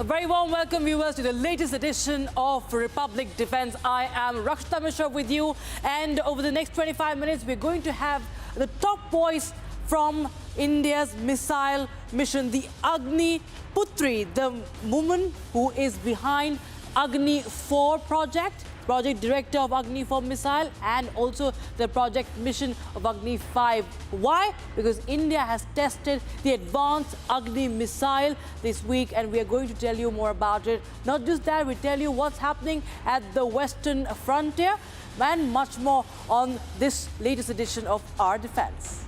A very warm welcome, viewers, to the latest edition of Republic Defense. I am Rakshita Mishra with you, and over the next 25 minutes, we're going to have the top voice from India's missile mission, the Agni Putri, the woman who is behind Agni 4 project director of Agni 4 missile, and also the project mission of Agni 5. Why? Because India has tested the advanced Agni missile this week, and we are going to tell you more about it. Not just that, we tell you what's happening at the western frontier and much more on this latest edition of Our Defense.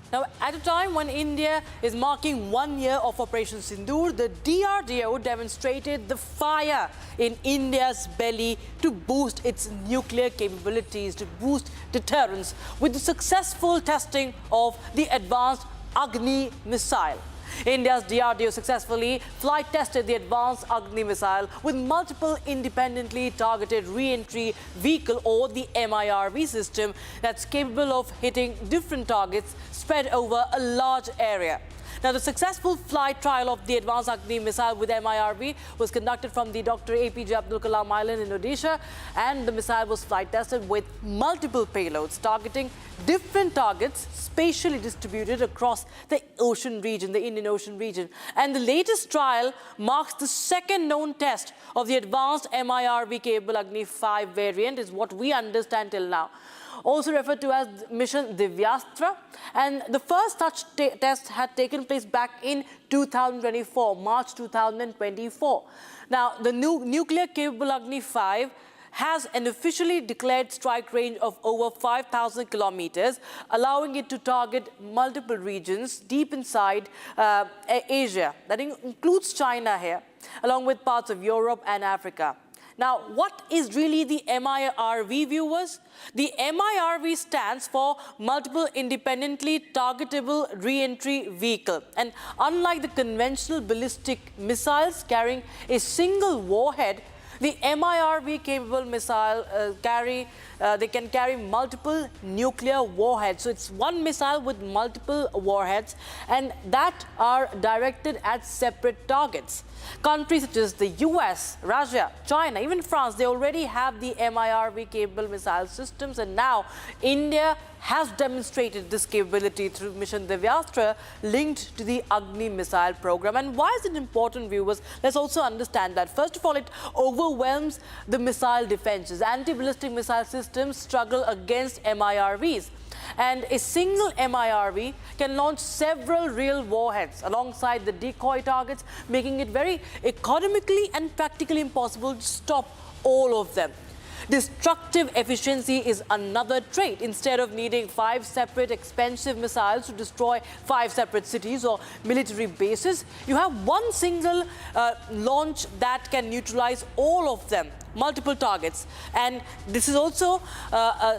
Now, at a time when India is marking 1 year of Operation Sindoor, the DRDO demonstrated the fire in India's belly to boost its nuclear capabilities, to boost deterrence with the successful testing of the advanced Agni missile. India's DRDO successfully flight tested the advanced Agni missile with multiple independently targeted re-entry vehicle, or the MIRV system, that's capable of hitting different targets spread over a large area. Now, the successful flight trial of the advanced Agni missile with MIRV was conducted from the Dr. APJ Abdul Kalam Island in Odisha, and the missile was flight tested with multiple payloads targeting different targets spatially distributed across the ocean region, the Indian Ocean region. And the latest trial marks the second known test of the advanced MIRV-capable Agni 5 variant, is what we understand till now, also referred to as mission Divyastra. And the first such test had taken place back in 2024, March 2024. Now, the new nuclear-capable Agni 5 has an officially declared strike range of over 5,000 kilometers, allowing it to target multiple regions deep inside Asia. That includes China here, along with parts of Europe and Africa. Now, what is really the MIRV, viewers? The MIRV stands for Multiple Independently Targetable Re-entry Vehicle. And unlike the conventional ballistic missiles carrying a single warhead, the MIRV-capable missile they can carry multiple nuclear warheads. So it's one missile with multiple warheads, and that are directed at separate targets. Countries such as the US, Russia, China, even France, they already have the MIRV-capable missile systems, and now India has demonstrated this capability through mission Divyastra linked to the Agni missile program. And why is it important, viewers? Let's also understand that. First of all, it overwhelms the missile defenses. Anti-ballistic missile systems struggle against MIRVs. And a single MIRV can launch several real warheads alongside the decoy targets, making it very economically and practically impossible to stop all of them. Destructive efficiency is another trait. Instead of needing 5 separate expensive missiles to destroy 5 separate cities or military bases, you have one single launch that can neutralize all of them, multiple targets. And this is also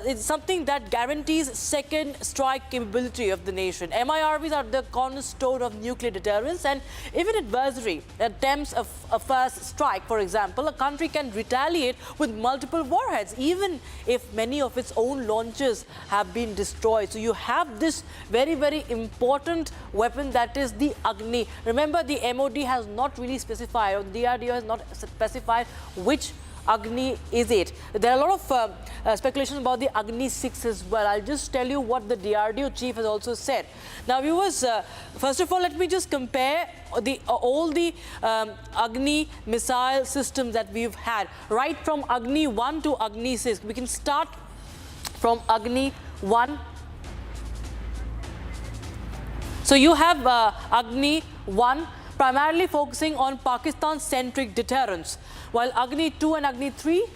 it's something that guarantees second strike capability of the nation. MIRVs are the cornerstone of nuclear deterrence, and if an adversary attempts a first strike, for example, a country can retaliate with multiple warheads, even if many of its own launches have been destroyed. So you have this very, very important weapon, that is the Agni. Remember, the MOD has not really specified, or the DRDO has not specified which Agni is it. There are a lot of speculations about the Agni 6 as well. I'll just tell you what the DRDO chief has also said. Now, viewers, first of all, let me just compare all the Agni missile systems that we've had, right from Agni 1 to Agni 6. We can start from Agni 1. So you have Agni 1, primarily focusing on Pakistan-centric deterrence, while Agni 2 and Agni 3,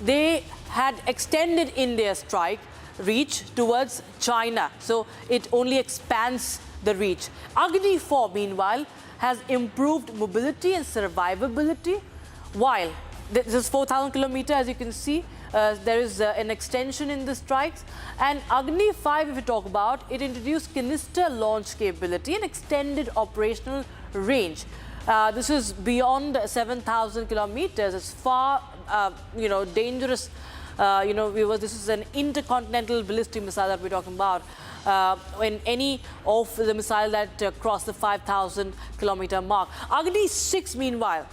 they had extended India's strike reach towards China. So it only expands the reach. Agni 4, meanwhile, has improved mobility and survivability, while this is 4,000 kilometers, as you can see. There is an extension in the strikes. And Agni 5, if we talk about, it introduced canister launch capability and extended operational range. This is beyond 7,000 kilometers. It's far, dangerous viewers, this is an intercontinental ballistic missile that we're talking about. When any of the missile that cross the 5,000-kilometer mark. Agni 6, meanwhile,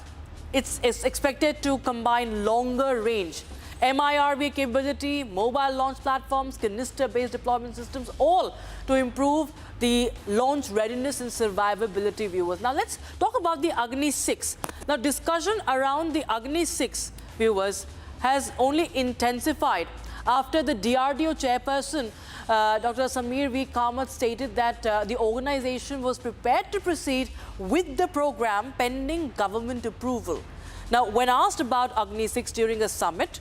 it's expected to combine longer range MIRV capability, mobile launch platforms, canister-based deployment systems, all to improve the launch readiness and survivability, viewers. Now, let's talk about the Agni 6. Now, discussion around the Agni 6, viewers, has only intensified after the DRDO chairperson, Dr. Samir V. Kamath, stated that the organization was prepared to proceed with the program pending government approval. Now, when asked about Agni 6 during a summit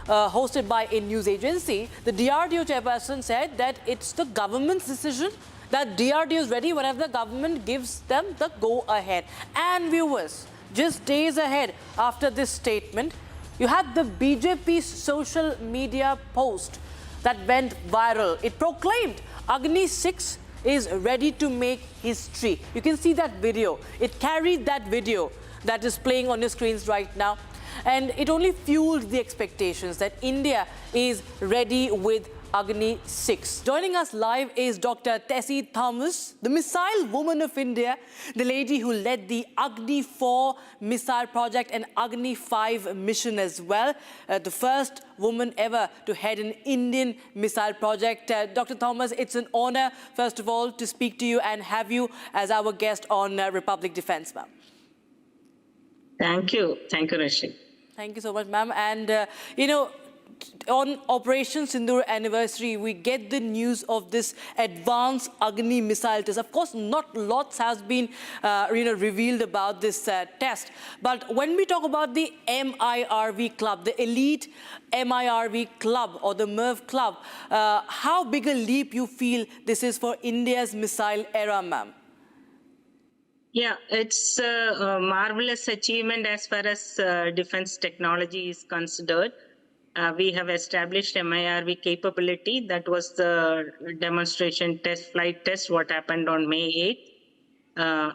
hosted by a news agency, the DRDO chairperson said that it's the government's decision, that DRDO is ready whenever the government gives them the go-ahead. And viewers, just days ahead after this statement, you had the BJP social media post that went viral. It proclaimed Agni 6 is ready to make history. You can see that video. It carried that video that is playing on your screens right now. And it only fueled the expectations that India is ready with Agni 6. Joining us live is Dr. Tessy Thomas, the missile woman of India, the lady who led the Agni 4 missile project and Agni 5 mission as well, the first woman ever to head an Indian missile project. Dr. Thomas, it's an honor, first of all, to speak to you and have you as our guest on Republic Defense, ma'am. Thank you. Thank you, Rashid. Thank you so much, ma'am. And, on Operation Sindoor anniversary, we get the news of this advanced Agni missile test. Of course, not lots has been, revealed about this test. But when we talk about the MIRV club, the elite MIRV club or the MIRV club, how big a leap you feel this is for India's missile era, ma'am? Yeah, it's a marvelous achievement as far as defense technology is considered. We have established MIRV capability. That was the demonstration test, flight test, what happened on May 8th.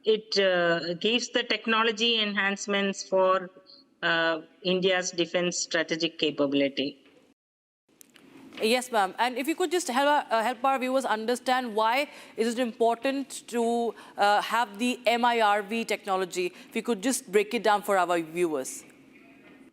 It gives the technology enhancements for India's defense strategic capability. Yes, ma'am. And if you could just help our viewers understand why is it important to have the MIRV technology, if you could just break it down for our viewers.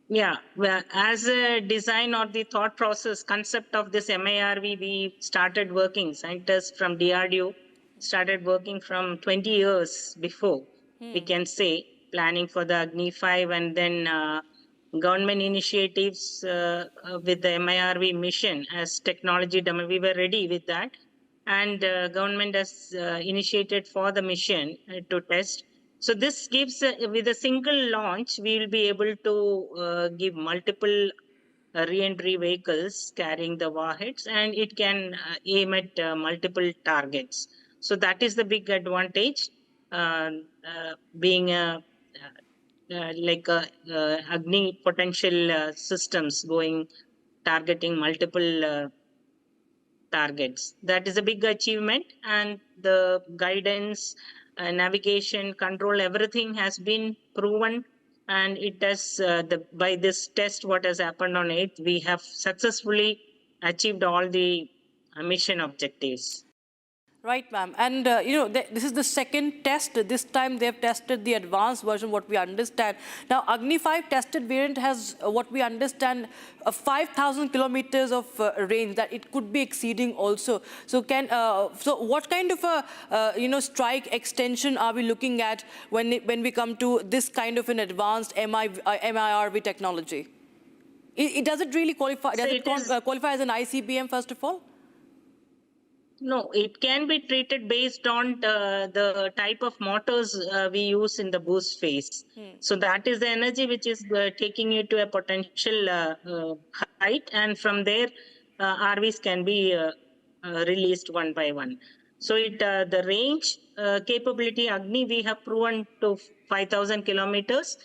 Yeah, well, as a design or the thought process concept of this MIRV, we started working, scientists from DRDO started working from 20 years before, we can say, planning for the Agni 5 and then government initiatives with the MIRV mission as technology demo. We were ready with that. And government has initiated for the mission to test. So this gives, with a single launch, we will be able to give multiple re-entry vehicles carrying the warheads, and it can aim at multiple targets. So that is the big advantage, being like Agni potential systems targeting multiple targets. That is a big achievement, and the guidance, navigation, control, everything has been proven, and it has by this test what has happened on 8th, we have successfully achieved all the mission objectives. Right, ma'am. And, this is the second test. This time they've tested the advanced version, what we understand. Now, Agni 5 tested variant has, what we understand, 5,000 kilometers of range that it could be exceeding also. So, so what kind of a, strike extension are we looking at when we come to this kind of an advanced MIRV technology? Does it really qualify? Does it qualify as an ICBM, first of all? No, it can be treated based on the type of motors we use in the boost phase. So that is the energy which is taking you to a potential height, and from there RVs can be released one by one. So the range capability Agni we have proven to 5,000 kilometers,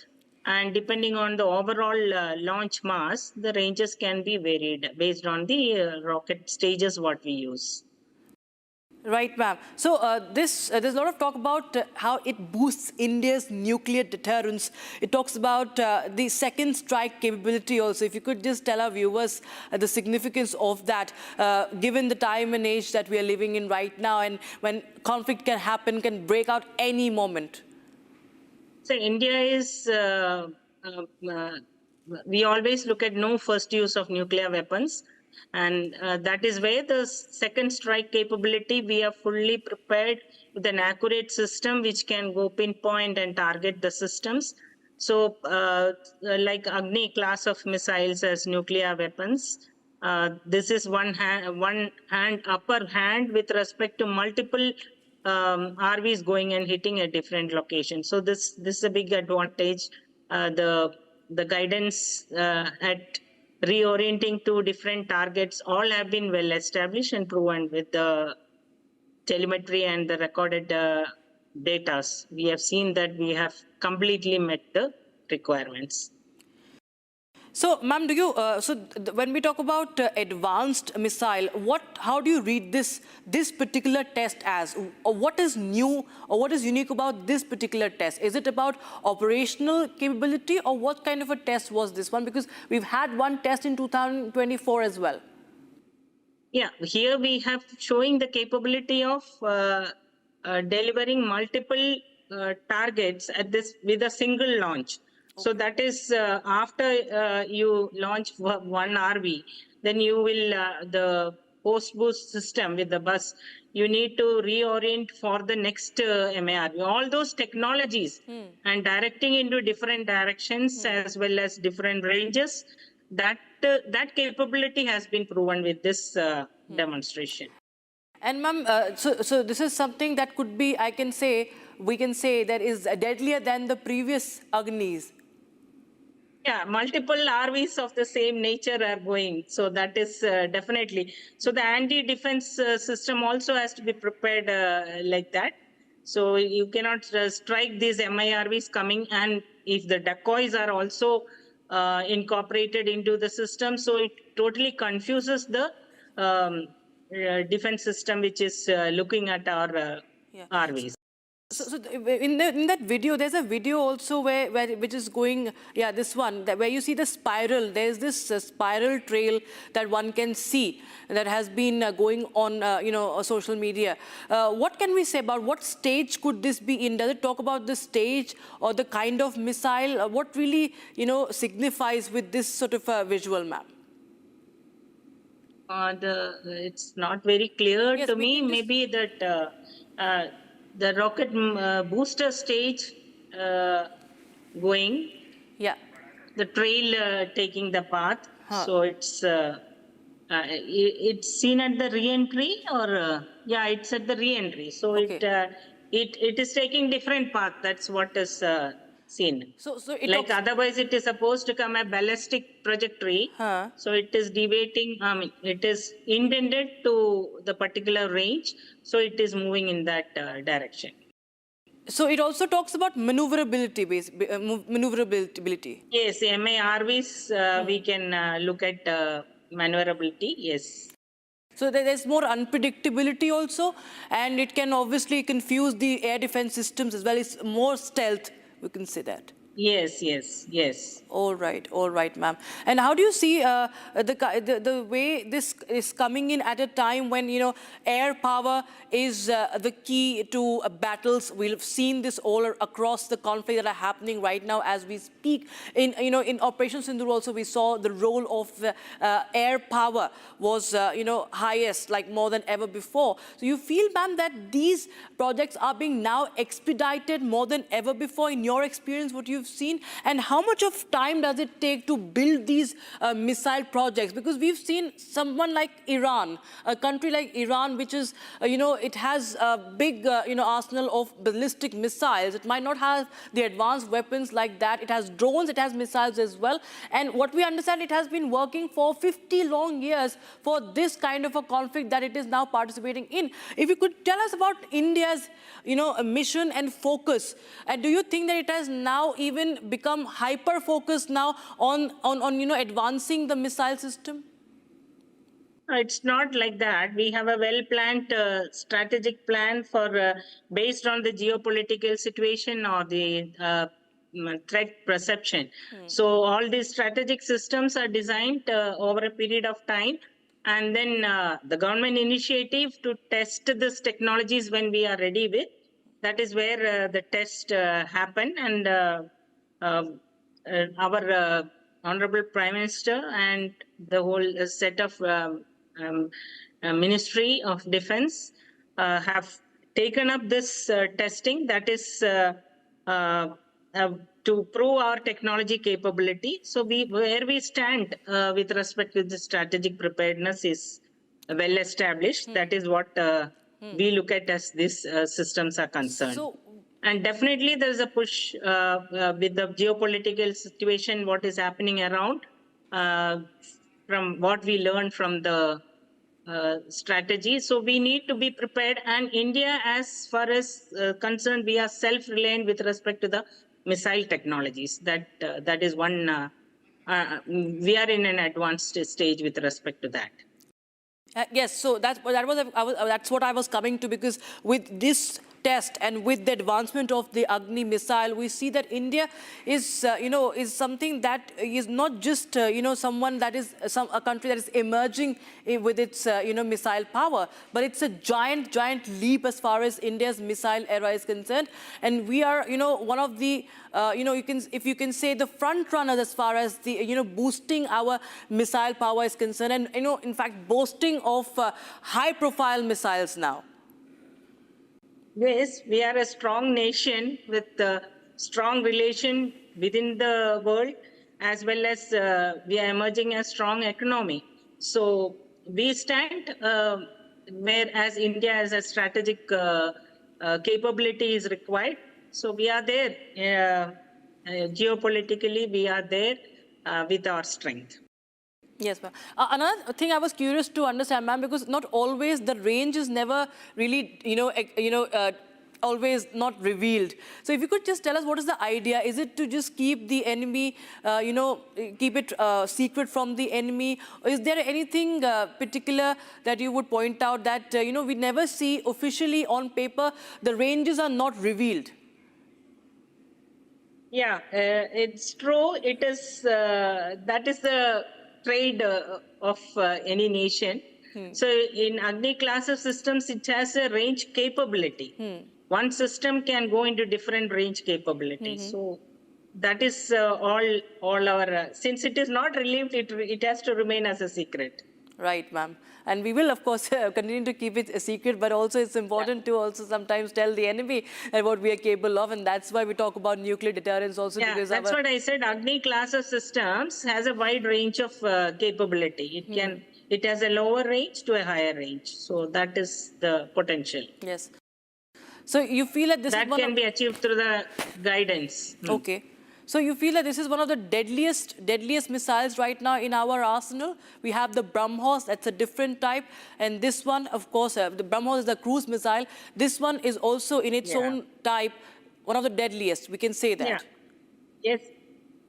and depending on the overall launch mass, the ranges can be varied based on the rocket stages what we use. Right, ma'am. So there's a lot of talk about how it boosts India's nuclear deterrence. It talks about the second strike capability also. If you could just tell our viewers the significance of that, given the time and age that we are living in right now, and when conflict can happen, can break out any moment. So India is, we always look at no first use of nuclear weapons. And that is where the second strike capability, we are fully prepared with an accurate system which can go pinpoint and target the systems. So like Agni class of missiles as nuclear weapons, this is one hand, upper hand with respect to multiple RVs going and hitting a different location. So this is a big advantage. The guidance at reorienting to different targets all have been well established and proven with the telemetry and the recorded data. We have seen that we have completely met the requirements. So, ma'am, when we talk about advanced missile, how do you read this particular test as? Or what is new or what is unique about this particular test? Is it about operational capability, or what kind of a test was this one? Because we've had one test in 2024 as well. Yeah, here we have showing the capability of delivering multiple targets at this with a single launch. Okay. So that is after you launch one RV, then you will the post boost system with the bus. You need to reorient for the next MIRV. All those technologies and directing into different directions as well as different ranges. That capability has been proven with this demonstration. And ma'am, so this is something that could be, we can say that is deadlier than the previous Agnis. Yeah, multiple RVs of the same nature are going. So that is definitely. So the anti-defense system also has to be prepared like that. So you cannot strike these MIRVs coming, and if the decoys are also incorporated into the system, so it totally confuses the defense system which is looking at our RVs. So in that video, there's a video also which is going, this one, where you see the spiral. There's this spiral trail that one can see that has been going on, social media. What can we say about what stage could this be in? Does it talk about the stage or the kind of missile? What really, signifies with this sort of a visual map? It's not very clear to me. Maybe that the rocket booster stage going. Yeah. The trail taking the path. So it's seen at the re-entry, or it's at the re-entry. So okay. It is taking different path. That's what is seen. So like otherwise it is supposed to come a ballistic trajectory. So it is deviating. I mean, it is intended to the particular range. So it is moving in that direction. So it also talks about maneuverability. Yes, MIRVs we can look at maneuverability. Yes. So there's more unpredictability also, and it can obviously confuse the air defense systems as well. It's more stealth, we can say that. Yes. All right, ma'am. And how do you see the way this is coming in at a time when, air power is the key to battles? We've seen this all across the conflict that are happening right now as we speak. In Operation Sindoor also we saw the role of air power was, highest, like more than ever before. So you feel, ma'am, that these projects are being now expedited more than ever before in your experience, what you've seen? And how much of time does it take to build these missile projects? Because we've seen someone like Iran, a country like Iran, which is, it has a big, arsenal of ballistic missiles. It might not have the advanced weapons like that. It has drones, it has missiles as well. And what we understand, it has been working for 50 long years for this kind of a conflict that it is now participating in. If you could tell us about India's, mission and focus, and do you think that it has now even become hyper-focused now on advancing the missile system? It's not like that. We have a well-planned strategic plan for based on the geopolitical situation or the threat perception. So all these strategic systems are designed over a period of time, and then the government initiative to test these technologies when we are ready with. That is where the test happen, and our Honorable Prime Minister and the whole set of Ministry of Defense have taken up this testing, that is to prove our technology capability. So where we stand with respect to the strategic preparedness is well established. That is what we look at as these systems are concerned. And definitely there is a push with the geopolitical situation, what is happening around, from what we learned from the strategy. So we need to be prepared. And India, as far as concerned, we are self-reliant with respect to the missile technologies. That is one, we are in an advanced stage with respect to that. Yes, so that's what I was coming to, because with this test and with the advancement of the Agni missile, we see that India is, is something that is not just, someone that is a country that is emerging with its, missile power, but it's a giant leap as far as India's missile era is concerned. And we are, one of the, if you can say, the front runners as far as the, boosting our missile power is concerned, and, in fact, boasting of high-profile missiles now. Yes, we are a strong nation with a strong relation within the world, as well as we are emerging a strong economy. So we stand whereas India has a strategic capability is required. So we are there. Geopolitically, we are there with our strength. Yes, ma'am. Another thing I was curious to understand, ma'am, because not always the range is never really, always not revealed. So if you could just tell us, what is the idea? Is it to just keep the enemy, keep it secret from the enemy? Or is there anything particular that you would point out that, we never see officially on paper, the ranges are not revealed? Yeah, it's true. It is, that is the trade of any nation. So in Agni class of systems, it has a range capability. One system can go into different range capability. So that is all our, since it is not relieved, it has to remain as a secret. Right, ma'am. And we will, of course, continue to keep it a secret, but also it's important to also sometimes tell the enemy what we are capable of, and that's why we talk about nuclear deterrence also. Yeah, because that's what I said. Agni class of systems has a wide range of capability. It has a lower range to a higher range. So that is the potential. Yes. So you feel that this that can be achieved through the guidance. Okay. So you feel that this is one of the deadliest missiles right now in our arsenal? We have the BrahMos, that's a different type. And this one, of course, the BrahMos is the cruise missile. This one is also in its own type, one of the deadliest, we can say that. Yeah. Yes.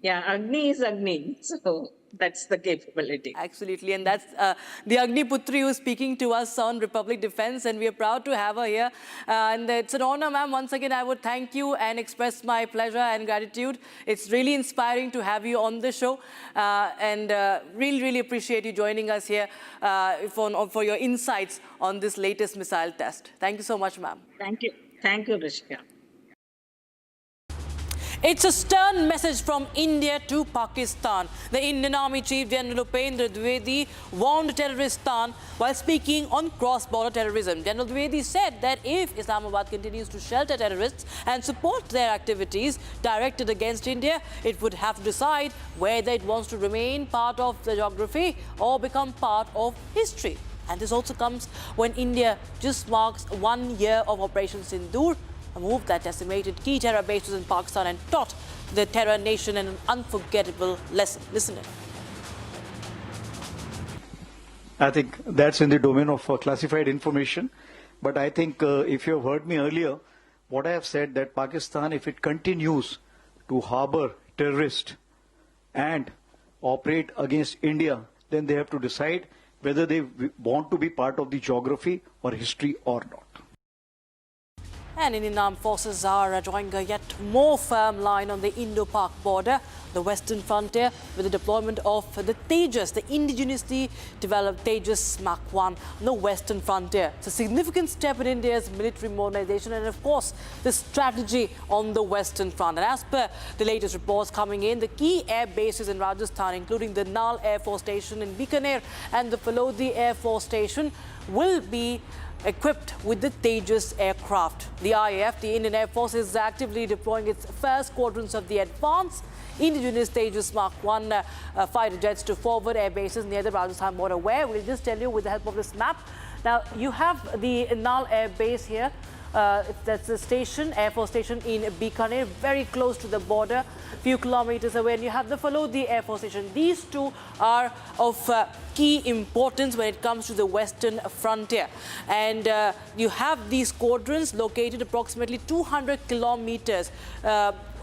Yeah, Agni is Agni. So that's the capability. Absolutely. And that's the Agni Putri who is speaking to us on Republic Defense, and we are proud to have her here. And it's an honor, ma'am. Once again, I would thank you and express my pleasure and gratitude. It's really inspiring to have you on the show, and really appreciate you joining us here for your insights on this latest missile test. Thank you so much, ma'am. Thank you. Thank you, Rishika. It's a stern message from India to Pakistan. The Indian Army Chief General Upendra Dwivedi warned terroristan while speaking on cross-border terrorism. General Dwivedi said that if Islamabad continues to shelter terrorists and support their activities directed against India, it would have to decide whether it wants to remain part of the geography or become part of history. And this also comes when India just marks 1 year of Operation Sindoor, a move that decimated key terror bases in Pakistan and taught the terror nation an unforgettable lesson. Listen in. I think that's in the domain of classified information. But I think if you have heard me earlier, what I have said that Pakistan, if it continues to harbor terrorists and operate against India, then they have to decide whether they want to be part of the geography or history or not. And Indian Armed Forces are drawing a yet more firm line on the Indo-Pak border, the western frontier, with the deployment of the Tejas, the indigenously developed Tejas Mark 1 on the western frontier. It's a significant step in India's military modernization and, of course, the strategy on the western front. And as per the latest reports coming in, the key air bases in Rajasthan, including the Nal Air Force Station in Bikaner and the Phalodi Air Force Station, will be equipped with the Tejas aircraft. The IAF, the Indian Air Force, is actively deploying its first squadrons of the advanced indigenous Tejas Mark 1 fighter jets to forward air bases near the Rajasthan border, where we'll just tell you with the help of this map. Now, you have the Nal Air Base here. That's a station, Air Force Station in Bikaner, very close to the border, few kilometers away. And you have the Phalodi Air Force Station. These two are of key importance when it comes to the western frontier. And you have these squadrons located approximately 200 kilometers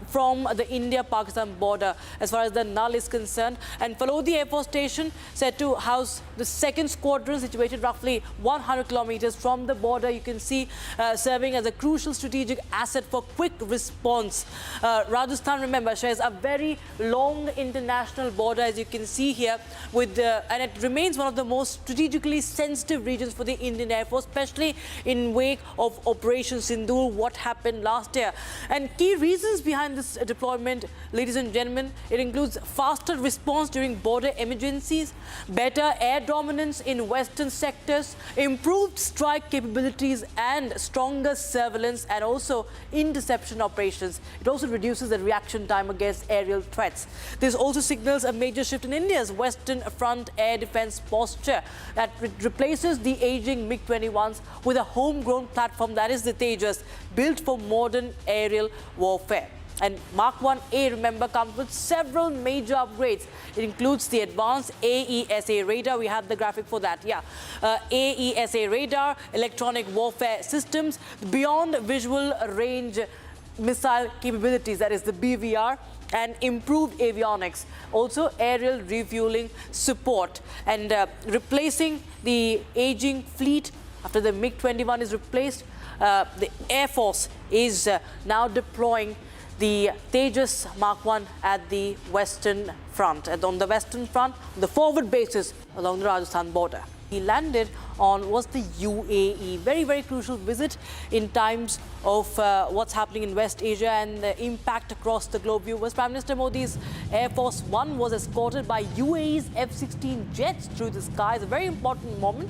from the India-Pakistan border as far as the Nal is concerned. And Phalodi Air Force Station said to house the second squadron, situated roughly 100 kilometers from the border. You can see serving as a crucial strategic asset for quick response. Rajasthan, remember, shares a very long international border, as you can see here, with and it remains one of the most strategically sensitive regions for the Indian Air Force, especially in wake of Operation Sindoor, what happened last year. And key reasons behind this deployment, ladies and gentlemen, it includes faster response during border emergencies, better air dominance in western sectors, improved strike capabilities and stronger surveillance and also interception operations. It also reduces the reaction time against aerial threats. This also signals a major shift in India's western front air defense posture that replaces the aging MiG-21s with a homegrown platform, that is the Tejas, built for modern aerial warfare. And Mark 1A, remember, comes with several major upgrades. It includes the advanced AESA radar. We have the graphic for that, yeah. AESA radar, electronic warfare systems, beyond visual range missile capabilities, that is the BVR, and improved avionics. Also aerial refueling support and replacing the aging fleet. After the MiG-21 is replaced, the Air Force is now deploying the Tejas Mark 1 at the western front. And on the western front, the forward bases along the Rajasthan border. He landed on was the UAE. Very, very crucial visit in times of what's happening in West Asia and the impact across the globe. Was Prime Minister Modi's Air Force One was escorted by UAE's F-16 jets through the skies. A very important moment.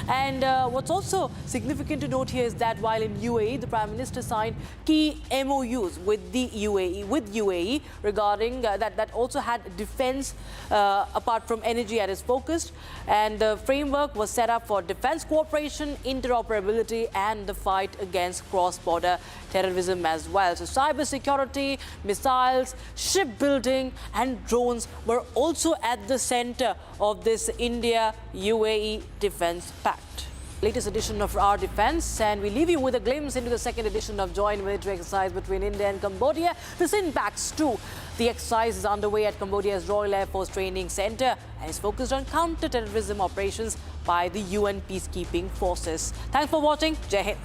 And what's also significant to note here is that while in UAE, the Prime Minister signed key MOUs with the UAE regarding that also had defense apart from energy at its focus. And the framework was set up for defense cooperation, interoperability and the fight against cross-border terrorism as well. So cybersecurity, missiles, shipbuilding and drones were also at the center of this India-UAE defense pact. Latest edition of Our Defense, and we leave you with a glimpse into the second edition of joint military exercise between India and Cambodia. This impacts too. The exercise is underway at Cambodia's Royal Air Force Training Center and is focused on counter-terrorism operations by the UN peacekeeping forces. Thanks for watching. Jai Hind.